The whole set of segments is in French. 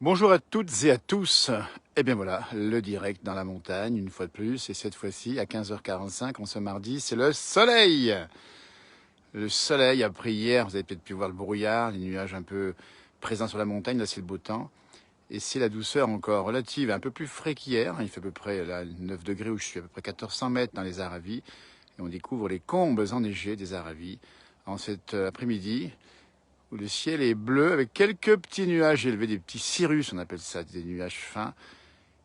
Bonjour à toutes et à tous. Eh bien voilà, le direct dans la montagne, une fois de plus, et cette fois-ci, à 15h45, en ce mardi, c'est le soleil. Le soleil, après hier, vous avez peut-être pu voir le brouillard, les nuages un peu présents sur la montagne, là c'est le beau temps. Et c'est la douceur encore relative, un peu plus frais qu'hier. Il fait à peu près là, 9 degrés où je suis, à peu près 1400 mètres dans les Aravis. Et on découvre les combes enneigées des Aravis en cet après-midi, où le ciel est bleu avec quelques petits nuages élevés, des petits cirrus, on appelle ça, des nuages fins,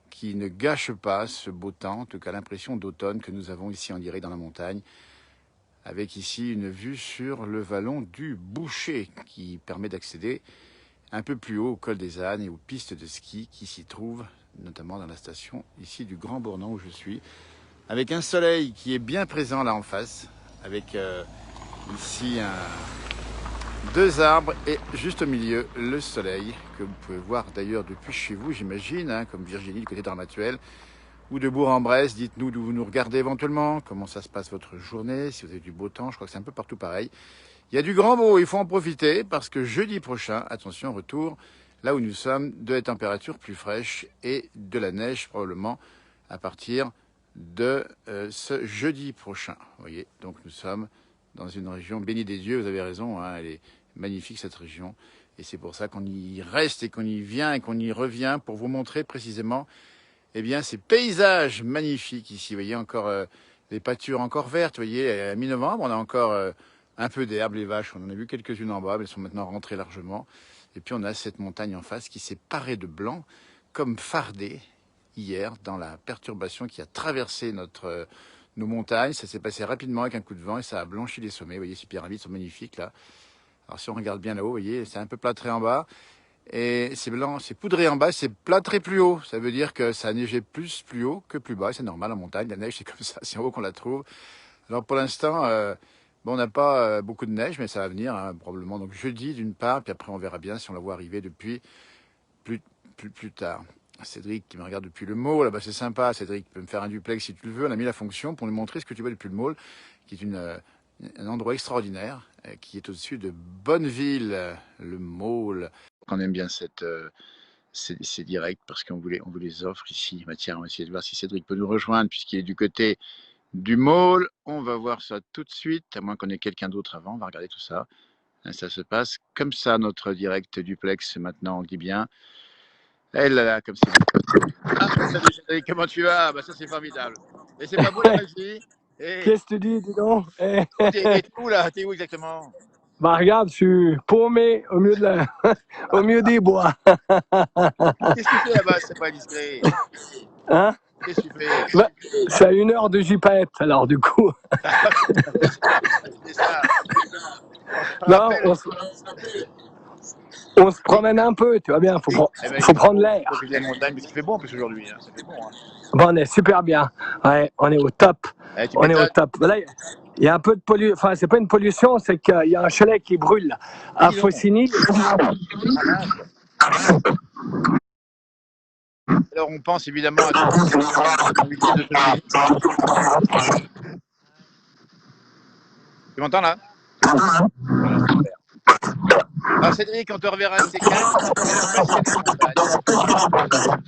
qui ne gâchent pas ce beau temps, en tout cas l'impression d'automne que nous avons ici en direct dans la montagne, avec ici une vue sur le vallon du Boucher, qui permet d'accéder un peu plus haut au col des Ânes et aux pistes de ski qui s'y trouvent, notamment dans la station ici du Grand Bournan où je suis, avec un soleil qui est bien présent là en face, avec ici deux arbres et juste au milieu le soleil, que vous pouvez voir d'ailleurs depuis chez vous, j'imagine, hein, comme Virginie du côté d'Armatuel, ou de Bourg-en-Bresse. Dites-nous d'où vous nous regardez éventuellement, comment ça se passe votre journée, si vous avez du beau temps, je crois que c'est un peu partout pareil. Il y a du grand beau, il faut en profiter, parce que jeudi prochain, attention, retour, là où nous sommes, de la température plus fraîche et de la neige probablement à partir de ce jeudi prochain. Vous voyez, donc nous sommes dans une région bénie des dieux, vous avez raison, hein, elle est magnifique cette région. Et c'est pour ça qu'on y reste et qu'on y vient et qu'on y revient pour vous montrer précisément eh bien, ces paysages magnifiques ici. Vous voyez encore les pâtures encore vertes. Vous voyez, à mi-novembre, on a encore un peu d'herbe, les vaches. On en a vu quelques-unes en bas, mais elles sont maintenant rentrées largement. Et puis on a cette montagne en face qui s'est parée de blanc, comme fardée hier dans la perturbation qui a traversé nos montagnes. Ça s'est passé rapidement avec un coup de vent et ça a blanchi les sommets. Vous voyez, ces pyramides sont magnifiques là. Alors si on regarde bien là-haut, vous voyez, c'est un peu plâtré en bas. Et c'est blanc, c'est poudré en bas, c'est plâtré plus haut. Ça veut dire que ça a neigé plus haut que plus bas. C'est normal en montagne, la neige c'est comme ça, c'est en haut qu'on la trouve. Alors pour l'instant, bon, on n'a pas beaucoup de neige, mais ça va venir hein, probablement. Donc jeudi d'une part, puis après on verra bien si on la voit arriver depuis plus, plus tard. Cédric qui me regarde depuis le môle, là-bas c'est sympa. Cédric, tu peux me faire un duplex si tu le veux. On a mis la fonction pour nous montrer ce que tu vois depuis le môle, qui est un endroit extraordinaire, qui est au-dessus de Bonneville, le môle. On aime bien ces directs parce on vous les offre ici. Bah, tiens, on va essayer de voir si Cédric peut nous rejoindre puisqu'il est du côté du môle. On va voir ça tout de suite, à moins qu'on ait quelqu'un d'autre avant. On va regarder tout ça. Ça se passe comme ça, notre direct duplex. Maintenant, on dit bien. Elle là, comme c'est. Ah, salut Cédric, comment tu vas? Bah, ça, c'est formidable. Et c'est pas beau la magie? Et Qu'est-ce que tu dis, dis donc? t'es où là? T'es où exactement? Bah regarde, je suis paumé au milieu, au milieu des bois. Qu'est-ce que tu fais là-bas? C'est pas indiscret. Hein? Qu'est-ce que tu fais? Bah, c'est à 1 heure de JPET, alors du coup. C'est ça. On Non, rappelle. on se Oui. promène un peu, tu vois bien, Oui. Eh ben, il faut faut prendre l'air. profiter de la montagne parce qu'il fait bon en plus aujourd'hui. Hein. Ça fait bon. Hein. Bon, on est super bien. Ouais, on est au top. Eh, tu On est au m'étonnes. top. Là, il y a un peu de pollution. Enfin, c'est pas une pollution, c'est qu'il y a un chalet qui brûle Ah, à dis donc. Faucigny. Ah mince. Alors, on pense évidemment à ton invité de ce jeudi. Tu m'entends là? Voilà, super. Alors, Cédric, on te reverra un de ces quatre. Tu es un passionné de montagne.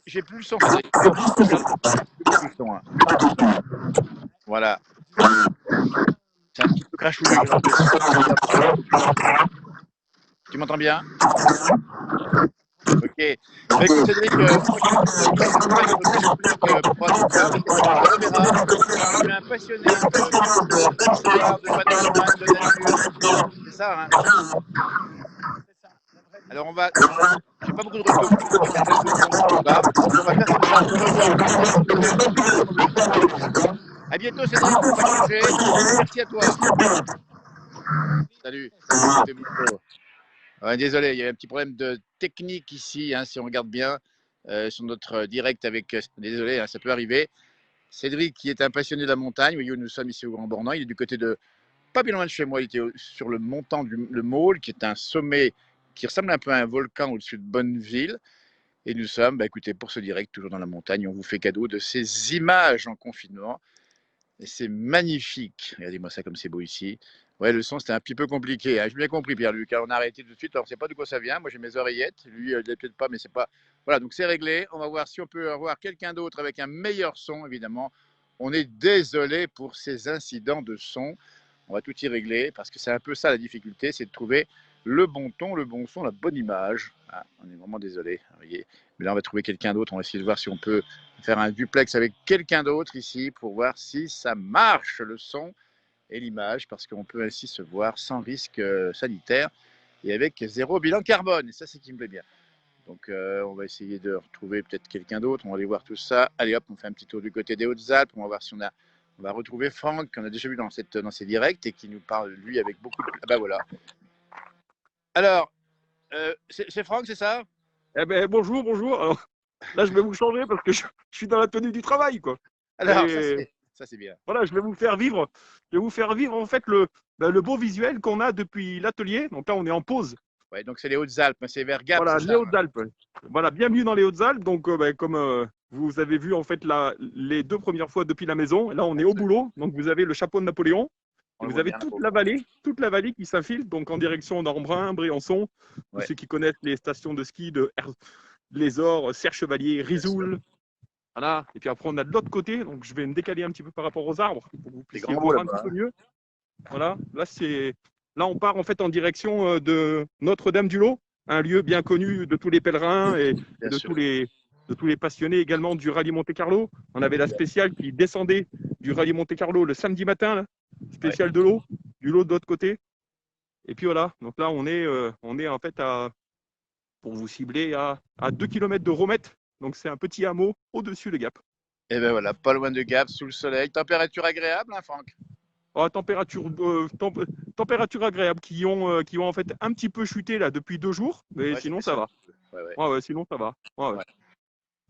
J'ai plus le son, Cédric. Plus le son. Hein. Voilà. C'est un petit peu crachouillé aujourd'hui. Tu m'entends bien? Ok. Écoute, Cédric, on le reverra. Tu es un passionné d'histoire, de patrimoine, de nature. C'est ça, hein? Alors, j'ai pas beaucoup de retours. Là. Donc, on va faire comme ça. On se revoit. À bientôt, Cédric. Faut pas bouger. Merci à toi. Salut. Ouais, désolé, il y a un petit problème de technique ici, hein, si on regarde bien sur notre direct avec. Désolé, hein, ça peut arriver. Cédric, qui est un passionné de la montagne, voyez où nous sommes ici au Grand Bornand, il est du côté de. Pas bien loin de chez moi, il était sur le montant du le Môle, qui est un sommet qui ressemble un peu à un volcan au-dessus de Bonneville. Et nous sommes, bah, écoutez, pour ce direct, toujours dans la montagne, on vous fait cadeau de ces images en confinement. Et c'est magnifique. Regardez-moi ça comme c'est beau ici. Ouais, le son, c'était un petit peu compliqué, hein. J'ai bien compris, Pierre-Luc, hein. On a arrêté tout de suite. Alors, on sait pas d'où ça vient. Moi, j'ai mes oreillettes. Lui, il l'a peut-être pas, mais c'est pas. Voilà, donc c'est réglé. On va voir si on peut avoir quelqu'un d'autre avec un meilleur son, évidemment. On est désolé pour ces incidents de son. On va tout y régler parce que c'est un peu ça la difficulté, c'est de trouver le bon ton, le bon son, la bonne image. Ah, on est vraiment désolé. Vous voyez. Mais là, on va trouver quelqu'un d'autre. On va essayer de voir si on peut faire un duplex avec quelqu'un d'autre ici pour voir si ça marche le son et l'image, parce qu'on peut ainsi se voir sans risque sanitaire et avec zéro bilan carbone. Et ça, c'est qui me plaît bien. Donc, on va essayer de retrouver peut-être quelqu'un d'autre. On va aller voir tout ça. Allez hop, on fait un petit tour du côté des Hautes-Alpes. On va voir si on va retrouver Franck, qu'on a déjà vu dans ces directs et qui nous parle, lui, avec beaucoup de. Ah bah voilà. Alors, c'est Franck, c'est ça? Eh ben, bonjour, bonjour. Alors, là, je vais vous changer parce que je suis dans la tenue du travail, quoi. Alors, Et ça c'est bien. voilà, je vais vous faire vivre en fait le beau visuel qu'on a depuis l'atelier. Donc là, on est en pause. Ouais, donc c'est les Hautes-Alpes, c'est vers Gap, Voilà, c'est les ça? Hautes-Alpes. Voilà, bienvenue dans les Hautes-Alpes. Donc, comme vous avez vu en fait les 2 premières fois depuis la maison, là, on est au boulot. Donc, vous avez le chapeau de Napoléon. On Et le vous voit avez bien. toute la vallée qui s'infile, donc en direction d'Embrun, Briançon. Pour Ouais, ceux qui connaissent les stations de ski de Les Ors, Serre-Chevalier, bien sûr. Risoul. Voilà. Et puis après, on a de l'autre côté. Donc, je vais me décaler un petit peu par rapport aux arbres pour que vous C'est puissiez grand beau voir un petit là-bas, peu hein. mieux. Voilà. Là, on part en fait en direction de Notre-Dame-du-Lot, un lieu bien connu de tous les pèlerins et Bien de sûr. tous les passionnés également du rallye Monte-Carlo. On avait la spéciale qui descendait du rallye Monte-Carlo le samedi matin, là, Ouais. spéciale de l'eau, du lot de l'autre côté. Et puis voilà. Donc là, on est en fait pour vous cibler à 2 km de Romette. Donc c'est un petit hameau au-dessus de Gap. Et ben voilà, pas loin de Gap, sous le soleil. Température agréable, hein, Franck? Oh, température agréable qui ont en fait un petit peu chuté là depuis 2 jours, mais Ouais, sinon c'était ça ça. va. Ouais, ouais. Ouais, ouais, sinon ça va. Ouais, ouais. Ouais.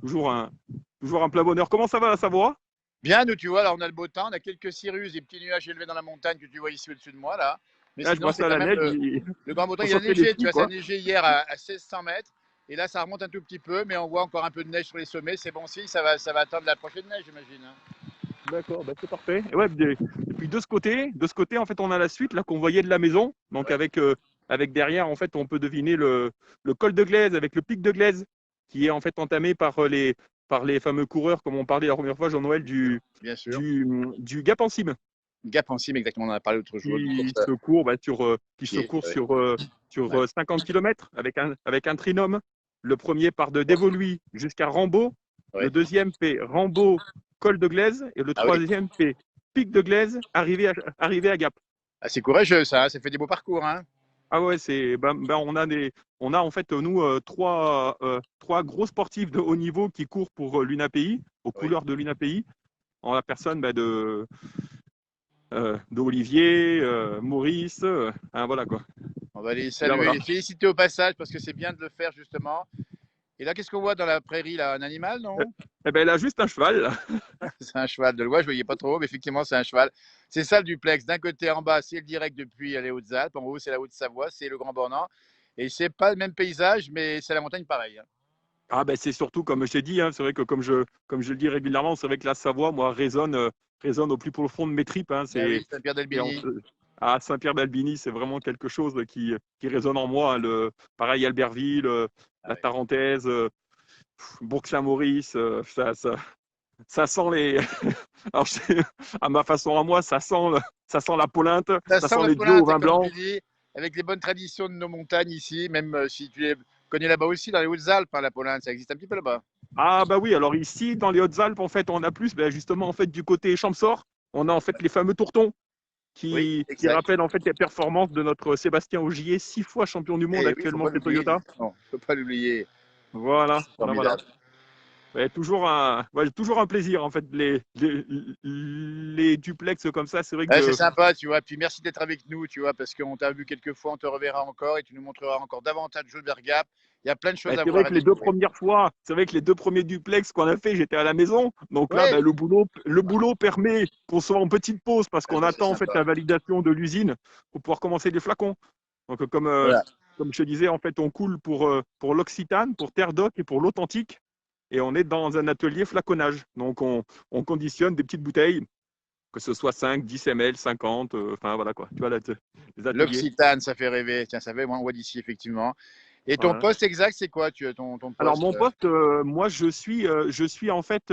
Toujours un plein bonheur. Comment ça va la Savoie? Bien, nous, tu vois, là, on a le beau temps, on a quelques cirrus, des petits nuages élevés dans la montagne que tu vois ici au-dessus de moi, là. Mais Là, je sinon, vois c'est ça quand la même neige, le grand beau temps. on Il a sortait les neigé, tu skis vois, ça a quoi. neigé hier à 1600 mètres. Et là, ça remonte un tout petit peu, mais on voit encore un peu de neige sur les sommets. C'est bon signe, ça va attendre la prochaine neige, j'imagine, hein. D'accord, bah, c'est parfait. Et ouais, et puis de ce côté, en fait, on a la suite là qu'on voyait de la maison. Donc Ouais, avec derrière, en fait, on peut deviner le col de Glaise avec le pic de Glaise qui est en fait entamé par les fameux coureurs, comme on parlait la première fois, Jean-Noël, bien sûr. du Gap en cime, Gap en cime, exactement, on en a parlé l'autre jour, une qui course se court qui se pied. court Ouais, ouais, sur 50 km avec un trinôme. Le premier part de Dévoluy jusqu'à Rambaud. Le ouais. deuxième fait Rambaud, col de Glaise. Et le Ah oui, troisième fait pic de Glaise, arrivé à Gap. ah, c'est courageux, ça fait des beaux parcours, hein. Ah ouais, on a en fait, nous, trois gros sportifs de haut niveau qui courent pour l'UNAPI, aux Oui. couleurs de l'UNAPI, en la personne d'Olivier, Maurice, hein, voilà quoi. On va les Et là, saluer, voilà. les féliciter au passage parce que c'est bien de le faire, justement. Et là, qu'est-ce qu'on voit dans la prairie, là? Un animal, non? Eh ben, elle a juste un cheval, là. C'est un cheval de loi, je ne voyais pas trop, mais effectivement, c'est un cheval. C'est ça le duplex. D'un côté, en bas, c'est le direct depuis les Hautes-Alpes. En haut, c'est la Haute-Savoie, c'est le Grand Bornand. Et c'est pas le même paysage, mais c'est la montagne pareil, hein. Ah ben, c'est surtout, comme je t'ai dit, hein, c'est vrai que comme je le dis régulièrement, c'est vrai que la Savoie, moi, résonne au plus profond de mes tripes, hein. Ah oui, C'est Saint-Pierre-d'Albigny. à Saint-Pierre-d'Albigny, c'est vraiment quelque chose qui résonne en moi, hein. Pareil, Albertville, Ah la ouais. Tarentaise, Bourg-Saint-Maurice, ça sent les. Alors, à ma façon à moi, ça sent la Polinte, Ça ça sent sent la les bio au pointe, vin comme blanc. tu dis, avec les bonnes traditions de nos montagnes ici, même si tu les connais là-bas aussi, dans les Hautes-Alpes, hein, la Pologne, ça existe un petit peu là-bas. Ah bah oui, alors ici, dans les Hautes-Alpes, en fait, on a plus, ben, justement, en fait, du côté Champsaur, on a en fait les fameux tourtons Oui, qui exact. rappellent en fait les performances de notre Sébastien Ogier, 6 fois champion du monde Et oui, il ne faut actuellement pas chez l'oublier, Toyota. évidemment. Il ne faut pas l'oublier. Voilà, voilà, voilà. Formidable. Ouais, toujours un plaisir en fait les duplex comme ça. C'est vrai Ouais, c'est que sympa, tu vois. Puis merci d'être avec nous, tu vois, parce qu'on t'a vu quelques fois, on te reverra encore et tu nous montreras encore davantage de Joe Gap. Il y a plein de choses ben, à c'est voir vrai et à que les deux découvrir. premières fois, c'est vrai que les 2 premiers duplex qu'on a fait, j'étais à la maison. Donc là, Ouais, ben, le boulot permet qu'on soit en petite pause parce qu'on c'est attend en fait sympa. la validation de l'usine pour pouvoir commencer les flacons. Donc Voilà. comme je te disais, en fait, on coule pour l'Occitane, pour Terre d'Oc et pour l'Authentique. Et on est dans un atelier flaconnage. Donc on conditionne des petites bouteilles que ce soit 5, 10 ml, 50, enfin voilà quoi. Tu vois, là, les ateliers. L'Occitane, ça fait rêver. Tiens, ça fait, moi, on voit d'ici, effectivement. Et ton Voilà. poste exact, c'est quoi, ton Alors poste? mon poste, moi je suis en fait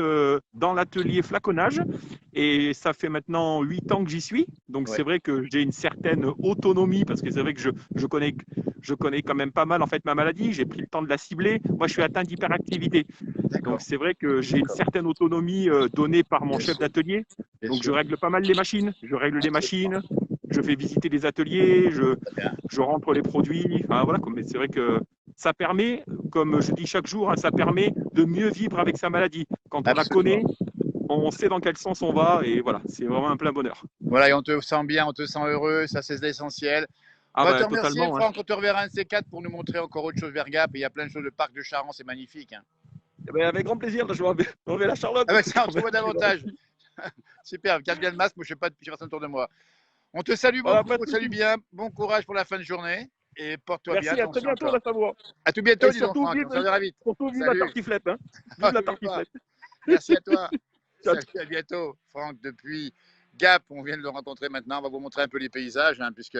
dans l'atelier flaconnage et ça fait maintenant 8 ans que j'y suis. Donc Ouais, c'est vrai que j'ai une certaine autonomie parce que c'est vrai que je connais quand même pas mal en fait ma maladie. J'ai pris le temps de la cibler. Moi je suis atteint d'hyperactivité. Donc d'accord. c'est vrai que j'ai une D'accord. certaine autonomie donnée par mon Bien chef sûr, d'atelier. bien Donc je sûr. règle pas mal les machines. Je règle les Absolument. machines. Je fais visiter les ateliers. Je, Très bien. je rentre les produits. Enfin voilà quoi. Mais c'est vrai que ça permet, comme je dis chaque jour, hein, ça permet de mieux vivre avec sa maladie. Quand on la Absolument. connaît, on sait dans quel sens on va et voilà, c'est vraiment un plein bonheur. Voilà, et on te sent bien, on te sent heureux, ça c'est l'essentiel. On Ah va te ben remercier, totalement. Hein. Franck, on te reverra un de ces quatre pour nous montrer encore autre chose vers Gap. Il y a plein de choses, le parc de Charon, c'est magnifique. Hein. Eh ben, avec grand plaisir, je vais la Charlotte. Ah ben ça, on te voit davantage. Super, garde bien le masque, moi je ne sais pas depuis personne autour de moi. On te salue Voilà, beaucoup, pas on de te salue soucis. bien, bon courage pour la fin de journée et porte-toi bien, Merci, à très attention à bientôt toi. la Savoie. À tout bientôt, Et dis donc surtout Franck, vive, on se reverra vite. vive la Salut, tartiflette. Hein. ah, Vive la n'oublie pas. tartiflette. Merci à toi. Ciao. Salut, à bientôt. Franck, depuis Gap, on vient de le rencontrer maintenant. On va vous montrer un peu les paysages, hein, puisque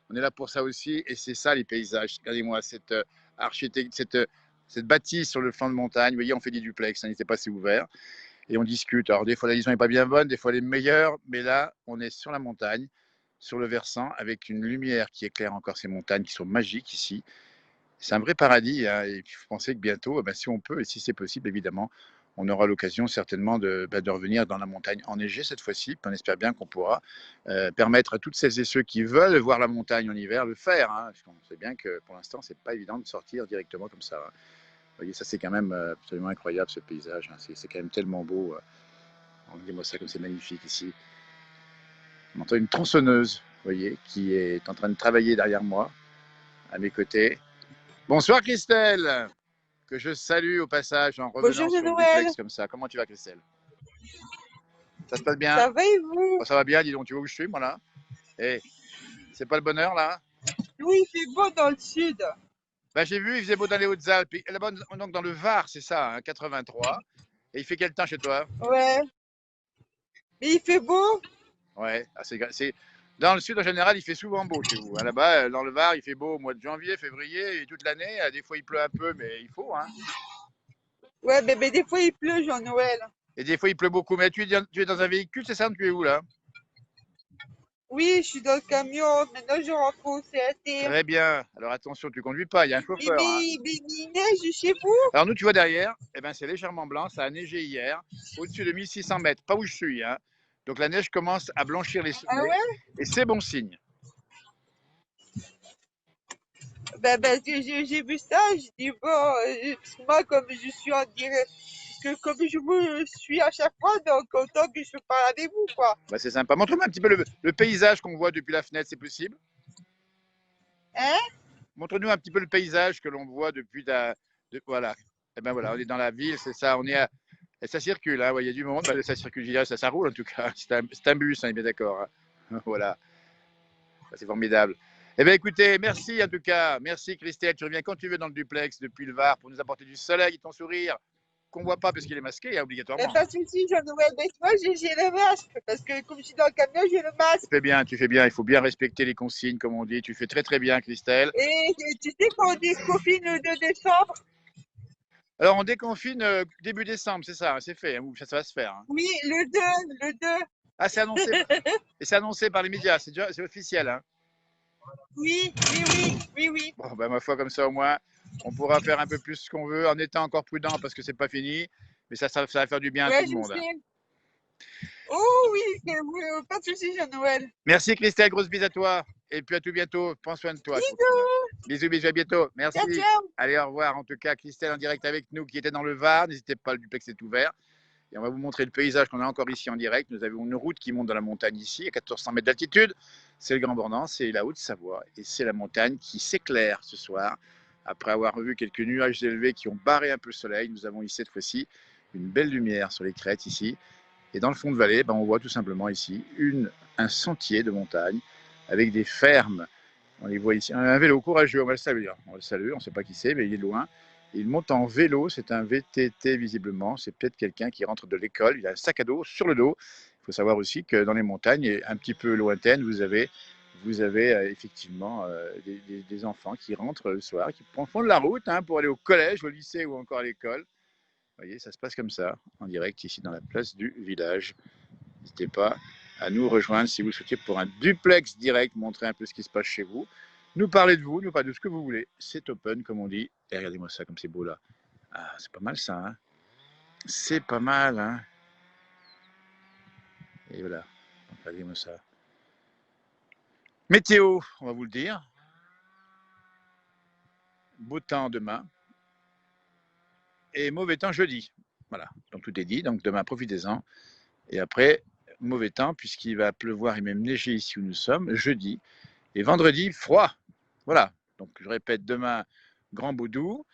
on est là pour ça aussi. Et c'est ça, les paysages. Regardez-moi cette architecture, cette bâtisse sur le flanc de montagne. Vous voyez, on fait des duplex, hein, n'hésitez pas, c'est ouvert. Et on discute. Alors, des fois, la liaison n'est pas bien bonne, des fois, elle est meilleure. Mais là, on est sur la montagne, sur le versant, avec une lumière qui éclaire encore ces montagnes qui sont magiques ici. C'est un vrai paradis, hein, et il faut penser que bientôt, eh ben, si on peut et si c'est possible, évidemment, on aura l'occasion certainement de revenir dans la montagne enneigée cette fois-ci. On espère bien qu'on pourra permettre à toutes celles et ceux qui veulent voir la montagne en hiver de le faire. Hein, parce qu'on sait bien que pour l'instant, c'est pas évident de sortir directement comme ça. Hein. Vous voyez, ça c'est quand même absolument incroyable ce paysage. Hein. C'est quand même tellement beau. Dis-moi ça comme c'est magnifique ici. On entend une tronçonneuse, vous voyez, qui est en train de travailler derrière moi, à mes côtés. Bonsoir Christelle, que je salue au passage en revenant Bonjour sur le Noël, duplex comme ça. Comment tu vas Christelle? Ça se passe bien? ça va et vous? Oh, ça va bien, dis donc, tu vois où je suis moi là? Eh, c'est pas le bonheur là? Oui, il fait beau dans le sud. Bah, j'ai vu, il faisait beau dans les Hautes-Alpes. Là-bas, donc dans le Var, c'est ça, hein, 83. Et il fait quel temps chez toi? Ouais, mais il fait beau? Ouais, dans le sud en général, il fait souvent beau chez vous. Hein. Là-bas, dans le Var, il fait beau au mois de janvier, février et toute l'année. Des fois, il pleut un peu, mais il faut. Hein. Ouais, mais des fois il pleut, Jean-Noël. Et des fois, il pleut beaucoup. Mais tu es dans un véhicule, c'est ça? Tu es où là? Oui, je suis dans le camion, maintenant je rentre au CAT. Très bien. Alors attention, tu conduis pas, il y a un Mais, chauffeur. Hein. mais, mais il neige chez vous? Alors nous, tu vois derrière, eh ben, c'est légèrement blanc, ça a neigé hier, au-dessus de 1600 mètres, pas où je suis. Hein. Donc la neige commence à blanchir les Ah sommets, ouais? et c'est bon signe. J'ai vu ça, je dis bon, parce que moi comme je suis en direct, que comme je vous suis à chaque fois, donc autant que je parle avec vous, quoi. Bah, c'est sympa. Montre-moi un petit peu le paysage qu'on voit depuis la fenêtre, c'est possible? Hein? Montre-nous un petit peu le paysage que l'on voit depuis voilà. Eh ben voilà, on est dans la ville, c'est ça. Et ça circule, hein. Ouais, il y a du monde, ça circule, je dirais, ça roule en tout cas. C'est un bus, on est bien d'accord. Hein. Voilà, c'est formidable. Eh bien écoutez, merci en tout cas. Merci Christelle, tu reviens quand tu veux dans le duplex depuis le Var pour nous apporter du soleil et ton sourire qu'on ne voit pas parce qu'il est masqué, hein, Mais obligatoirement. pas de soucis, Jean-Noël, mais moi j'ai le masque, parce que comme je suis dans le camion, j'ai le masque. Tu fais bien. Il faut bien respecter les consignes, comme on dit. Tu fais très très bien, Christelle. Et tu sais qu'on déconfine le 2 décembre? Alors on déconfine début décembre, c'est ça, hein, c'est fait. Hein, ça va se faire. Hein. Oui, le 2. Ah, c'est annoncé. Et c'est annoncé par les médias, c'est officiel. Hein. Oui, oui, oui, oui, oui. Bon, ben, ma foi, comme ça, au moins, on pourra faire un peu plus ce qu'on veut en étant encore prudent parce que c'est pas fini. Mais ça va faire du bien à Ouais, tout le je monde. Hein. sais. Oh oui, oui, pas de soucis, Jean-Noël. Merci, Christelle. Grosse bise à toi. Et puis à tout bientôt. Prends soin de toi. Bisous. Bisous, bisous, à bientôt. Ciao, Merci. ciao. Allez, au revoir. En tout cas, Christelle en direct avec nous qui était dans le Var. N'hésitez pas, le duplex est ouvert. Et on va vous montrer le paysage qu'on a encore ici en direct. Nous avons une route qui monte dans la montagne ici, à 1400 mètres d'altitude. C'est le Grand Bornand, c'est la Haute-Savoie. Et c'est la montagne qui s'éclaire ce soir. Après avoir vu quelques nuages élevés qui ont barré un peu le soleil, nous avons ici cette fois-ci une belle lumière sur les crêtes ici. Et dans le fond de vallée, on voit tout simplement ici un sentier de montagne avec des fermes. On les voit ici. Un vélo courageux, on va le saluer. On le salue, on ne sait pas qui c'est, mais il est loin. Il monte en vélo, c'est un VTT visiblement. C'est peut-être quelqu'un qui rentre de l'école. Il a un sac à dos sur le dos. Il faut savoir aussi que dans les montagnes, et un petit peu lointaines, vous avez effectivement des enfants qui rentrent le soir, qui font de la route hein, pour aller au collège, au lycée ou encore à l'école. Vous voyez, ça se passe comme ça, en direct, ici dans la place du village. N'hésitez pas à nous rejoindre si vous souhaitez pour un duplex direct, montrer un peu ce qui se passe chez vous. Nous parler de vous, nous parler de ce que vous voulez. C'est open, comme on dit. Et regardez-moi ça, comme c'est beau là. Ah, c'est pas mal ça, hein. C'est pas mal, hein. Et voilà. Regardez-moi ça. Météo, on va vous le dire. Beau temps demain. Et mauvais temps jeudi. Voilà. Donc tout est dit. Donc demain, profitez-en. Et après, mauvais temps, puisqu'il va pleuvoir et même neiger ici où nous sommes, jeudi. Et vendredi, froid. Voilà. Donc je répète, demain, grand boudou.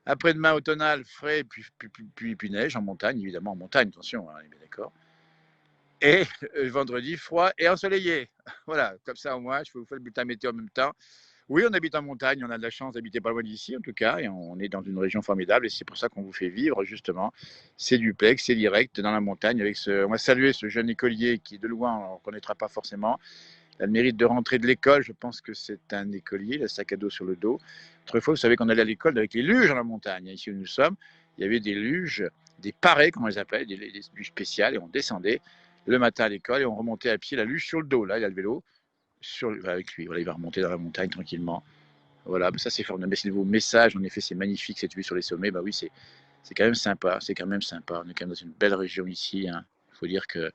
Après-demain, automnal, frais, puis neige en montagne, évidemment en montagne, attention, hein, on est bien d'accord. Et vendredi, froid et ensoleillé. Voilà, comme ça au moins, je vous fais le bulletin météo en même temps. Oui, on habite en montagne, on a de la chance d'habiter pas loin d'ici en tout cas, et on est dans une région formidable, et c'est pour ça qu'on vous fait vivre justement. C'est duplex, c'est direct dans la montagne. Avec on va saluer ce jeune écolier qui de loin on ne reconnaîtra pas forcément. Il a le mérite de rentrer de l'école, je pense que c'est un écolier, le sac à dos sur le dos. Autrefois, vous savez qu'on allait à l'école avec les luges dans la montagne. Ici où nous sommes, il y avait des luges, des parets, comme on les appelle, des luges spéciales, et on descendait le matin à l'école et on remontait à pied la luge sur le dos. Là, il a le vélo avec lui. Voilà, il va remonter dans la montagne tranquillement. Voilà, ça c'est formidable. Merci de vos messages. En effet, c'est magnifique cette vue sur les sommets. Bah oui, c'est quand même sympa. C'est quand même sympa. On est quand même dans une belle région ici. Hein. Il faut dire que la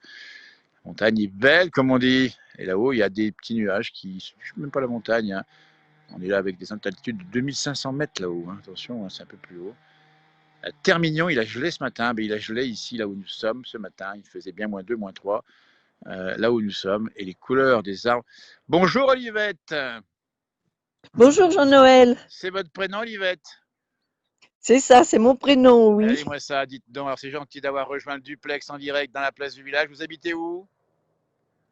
montagne est belle, comme on dit. Et là-haut, il y a des petits nuages qui ne suivent même pas la montagne. Hein. On est là avec des altitudes de 2500 mètres là-haut. Hein. Attention, hein, c'est un peu plus haut. À Termignon, il a gelé ce matin. Mais il a gelé ici, là où nous sommes, ce matin. Il faisait bien -2, -3. Là où nous sommes, et les couleurs des arbres. Bonjour Olivette. Bonjour Jean-Noël. C'est votre prénom Olivette? C'est ça, c'est mon prénom, oui. Allez-moi ça, dites donc. Alors c'est gentil d'avoir rejoint le duplex en direct dans la place du village. Vous habitez où?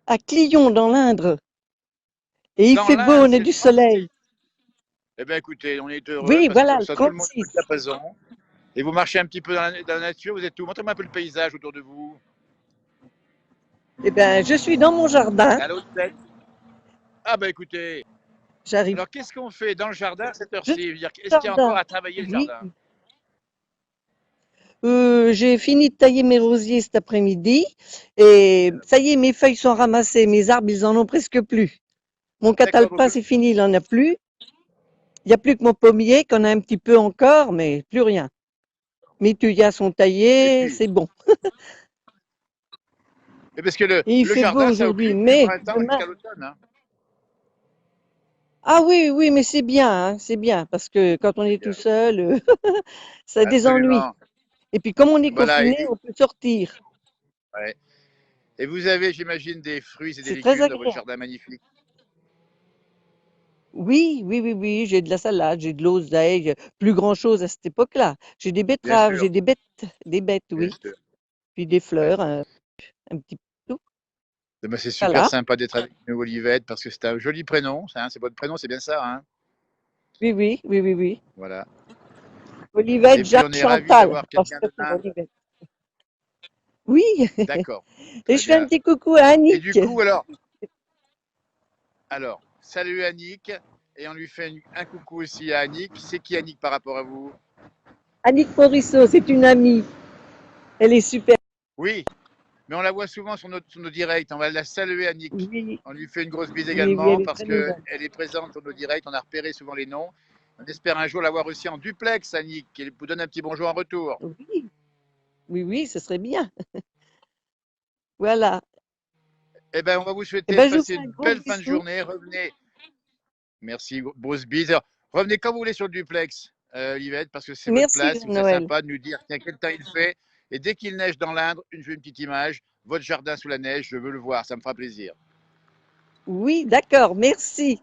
À Clion, dans l'Indre. Et il Dans fait beau, l'Inde, on a c'est du fantastique. soleil. Eh bien écoutez, on est heureux Oui, parce que voilà, comme le ça tout le monde a 36. le diapason. Et vous marchez un petit peu dans la nature, vous êtes où? Montrez-moi un peu le paysage autour de vous. Eh bien, je suis dans mon jardin. À l'autre tête. Ah ben écoutez, J'arrive. alors qu'est-ce qu'on fait dans le jardin à cette Je heure-ci? suis Est-ce dans qu'il y le a encore jardin. à travailler le Oui. jardin? J'ai fini de tailler mes rosiers cet après-midi. Et ça y est, mes feuilles sont ramassées. Mes arbres, ils en ont presque plus. Mon D'accord, donc catalpa, c'est fini, il n'en a plus. Il n'y a plus que mon pommier, qu'on a un petit peu encore, mais plus rien. Mes tuyas sont et taillés, puis c'est bon. mais parce que Et il le fait beau jardin, ça aujourd'hui, occupe du mais printemps demain. jusqu'à l'automne. Hein. Ah oui, oui, mais c'est bien, hein, c'est bien, parce que quand on C'est est bien. tout seul, ça désennuie. Absolument. Et puis comme on est Voilà. confiné, on peut sortir. Ouais. Et vous avez, j'imagine, des fruits et des C'est très légumes dans votre agréable. jardin magnifique. Oui, oui, oui, oui, j'ai de la salade, j'ai de l'oseille, plus grand-chose à cette époque-là. J'ai des Bien betteraves, sûr, j'ai des bêtes, bien oui, sûr. puis des Ouais. fleurs, un petit peu tout. Eh ben, c'est super Voilà. sympa d'être avec nous, Olivette, parce que c'est un joli prénom. Hein, c'est votre prénom, c'est bien ça. Hein, Oui, oui, oui, oui, oui. voilà. Et Olivette, puis, on Jacques est ravis Chantal, d'avoir parce quelqu'un que de c'est l'Inde. Olivette. Oui, D'accord. et Très je fais un bien. petit coucou à Et du Annick. coup, alors, salut Annick. Et on lui fait un coucou aussi à Annick. C'est qui Annick par rapport à vous? Annick Morisseau, c'est une amie. Elle est super. Oui, mais on la voit souvent sur nos directs. On va la saluer, Annick. Oui, On lui fait une grosse bise oui, oui, également elle est parce très mignonne. qu'elle est présente sur nos directs. On a repéré souvent les noms. On espère un jour l'avoir aussi en duplex, Annick. Elle vous donne un petit bonjour en retour. Oui, oui, oui, ce serait bien. Voilà. Eh bien, on va vous Eh souhaiter de ben, je vous passer fais un une gros belle fin de bisou. journée. Revenez. Merci, grosse bise. Alors, revenez quand vous voulez sur le duplex, Yvette, parce que c'est votre Merci, place. C'est très Jean-Noël. sympa de nous dire tiens, quel temps il fait. Et dès qu'il neige dans l'Indre, une petite image. Votre jardin sous la neige, je veux le voir. Ça me fera plaisir. Oui, d'accord, merci.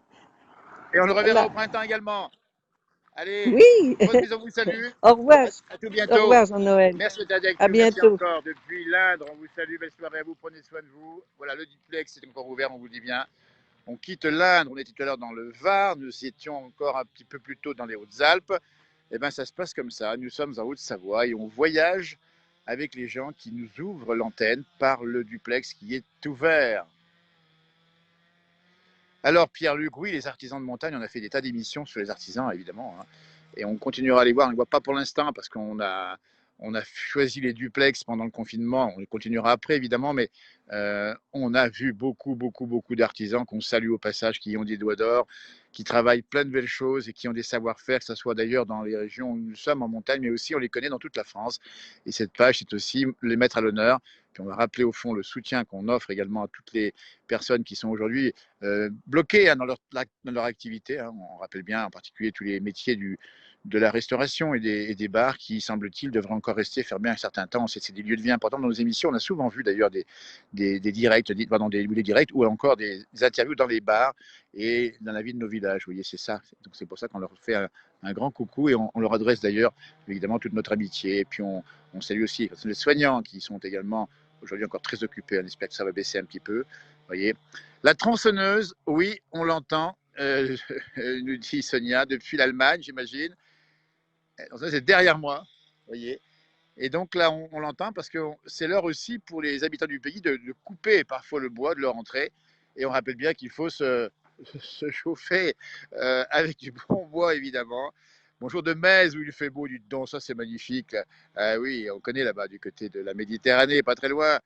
Et on le reverra au Voilà. printemps également. Allez, Oui, grosse bise, on vous salue. au revoir. À tout Au bientôt. revoir, Jean-Noël. Merci d'être avec À nous. Merci bientôt. encore. Depuis l'Indre, on vous salue. Belle soirée à vous. Prenez soin de vous. Voilà, le duplex est encore ouvert, on vous le dit bien. On quitte l'Indre. On était tout à l'heure dans le Var. Nous étions encore un petit peu plus tôt dans les Hautes-Alpes. Eh bien, ça se passe comme ça. Nous sommes en Haute-Savoie et on voyage avec les gens qui nous ouvrent l'antenne par le duplex qui est ouvert. Alors, Pierre-Luc, oui, les artisans de montagne, on a fait des tas d'émissions sur les artisans, évidemment, hein, et on continuera à les voir. On ne les voit pas pour l'instant parce on a choisi les duplex pendant le confinement. On les continuera après, évidemment, mais on a vu beaucoup d'artisans qu'on salue au passage, qui ont des doigts d'or, qui travaillent plein de belles choses et qui ont des savoir-faire, que ce soit d'ailleurs dans les régions où nous sommes en montagne, mais aussi on les connaît dans toute la France. Et cette page, c'est aussi les mettre à l'honneur. Puis on va rappeler au fond le soutien qu'on offre également à toutes les personnes qui sont aujourd'hui bloqués hein, dans leur activité. Hein. On rappelle bien en particulier tous les métiers de la restauration et des bars qui, semble-t-il, devraient encore rester fermés un certain temps. C'est des lieux de vie importants dans nos émissions. On a souvent vu d'ailleurs des directs, pardon, des directs ou encore des interviews dans les bars et dans la vie de nos villages. Vous voyez, c'est ça. Donc c'est pour ça qu'on leur fait un grand coucou et on leur adresse d'ailleurs évidemment toute notre amitié. Et puis on salue aussi les soignants qui sont également aujourd'hui encore très occupés. On espère que ça va baisser un petit peu. Vous voyez. La tronçonneuse, oui, on l'entend, nous dit Sonia, depuis l'Allemagne, j'imagine. C'est derrière moi, vous voyez. Et donc là, on l'entend parce que c'est l'heure aussi pour les habitants du pays de couper parfois le bois de leur entrée. Et on rappelle bien qu'il faut se chauffer avec du bon bois, évidemment. Bonjour de Metz, où il fait beau, du dedans, ça c'est magnifique. Oui, on connaît là-bas du côté de la Méditerranée, pas très loin.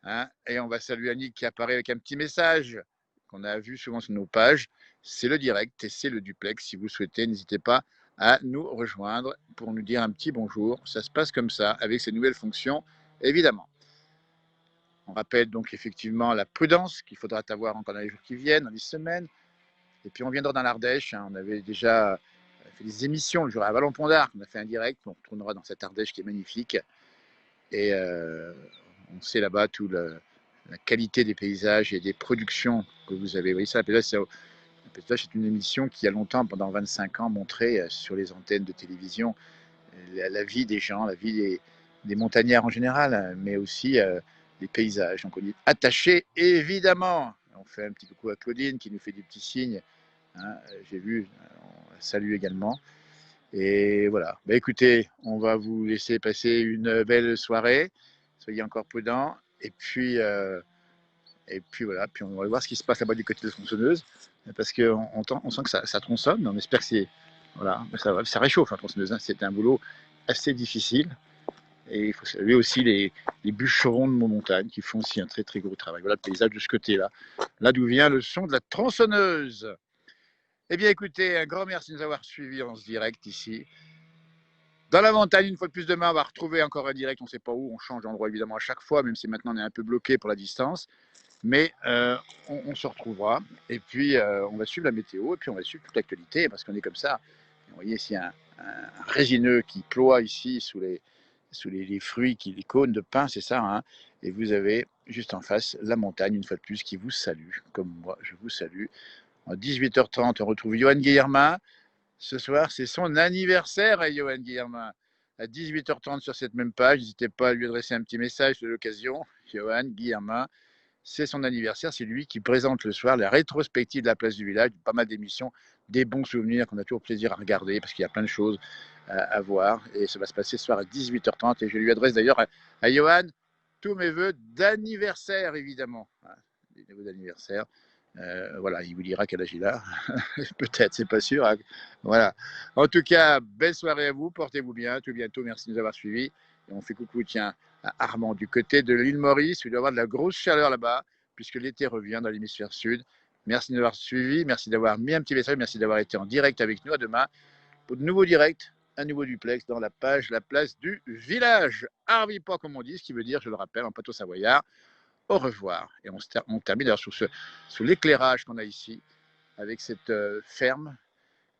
Hein. Et on va saluer Annick qui apparaît avec un petit message qu'on a vu souvent sur nos pages. C'est le direct et c'est le duplex. Si vous souhaitez, n'hésitez pas à nous rejoindre pour nous dire un petit bonjour. Ça se passe comme ça avec ces nouvelles fonctions, évidemment. On rappelle donc effectivement la prudence qu'il faudra avoir encore dans les jours qui viennent, dans les semaines. Et puis on viendra dans l'Ardèche. Hein. On avait déjà fait des émissions le jour à Vallon-Pont d'Arc. On a fait un direct. On retournera dans cette Ardèche qui est magnifique. Et on sait là-bas toute la qualité des paysages et des productions que vous avez. Vous voyez ça, le paysage, c'est une émission qui a longtemps, pendant 25 ans, montré sur les antennes de télévision la vie des gens, la vie des montagnards en général, mais aussi les paysages. Donc on est attaché, évidemment. On fait un petit coucou à Claudine qui nous fait des petits signes. Hein, j'ai vu, on la salue également. Et voilà. Bah, écoutez, on va vous laisser passer une belle soirée. Soyez encore prudents. Et puis voilà. Puis on va voir ce qui se passe là-bas du côté de la tronçonneuse. Parce qu'on sent que ça tronçonne. On espère que c'est. Voilà. Ça réchauffe la tronçonneuse. Hein. C'est un boulot assez difficile. Et il faut saluer aussi les bûcherons de Montmontagne qui font aussi un très très gros travail. Voilà le paysage de ce côté-là. Là d'où vient le son de la tronçonneuse. Eh bien écoutez, un grand merci de nous avoir suivis en ce direct ici. Dans la montagne, une fois de plus demain, on va retrouver encore un direct, on ne sait pas où, on change d'endroit évidemment à chaque fois, même si maintenant on est un peu bloqué pour la distance. Mais on se retrouvera et puis on va suivre la météo et puis on va suivre toute l'actualité parce qu'on est comme ça. Vous voyez, s'il y a un résineux qui ploie ici sous les fruits, les cônes de pin, c'est ça. Hein, et vous avez juste en face la montagne, une fois de plus, qui vous salue, comme moi, je vous salue. À 18h30, on retrouve Johan Guillermin. Ce soir, c'est son anniversaire à Johan Guillermin. À 18h30 sur cette même page, n'hésitez pas à lui adresser un petit message de l'occasion. Johan Guillermin, c'est son anniversaire. C'est lui qui présente le soir la rétrospective de la place du village. Pas mal d'émissions, des bons souvenirs qu'on a toujours plaisir à regarder parce qu'il y a plein de choses à voir. Et ça va se passer ce soir à 18h30. Et je lui adresse d'ailleurs à Johan tous mes voeux d'anniversaire, évidemment. Des voeux d'anniversaire. Voilà, il vous dira quel âge il a. Peut-être, c'est pas sûr. Hein. Voilà. En tout cas, belle soirée à vous. Portez-vous bien. À tout bientôt. Merci de nous avoir suivis. Et on fait coucou, tiens, à Armand du côté de l'île Maurice. Il doit y avoir de la grosse chaleur là-bas, puisque l'été revient dans l'hémisphère sud. Merci de nous avoir suivis. Merci d'avoir mis un petit message. Merci d'avoir été en direct avec nous. À demain pour de nouveaux directs, un nouveau duplex dans la page La Place du Village. Arvipa, comme on dit, ce qui veut dire, je le rappelle, en pâteau savoyard. Au revoir. Et on termine d'ailleurs sur l'éclairage qu'on a ici, avec cette ferme,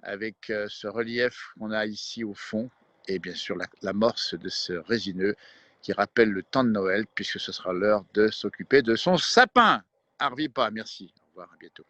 avec ce relief qu'on a ici au fond, et bien sûr l'amorce de ce résineux qui rappelle le temps de Noël, puisque ce sera l'heure de s'occuper de son sapin. Arvipa, merci. Au revoir, à bientôt.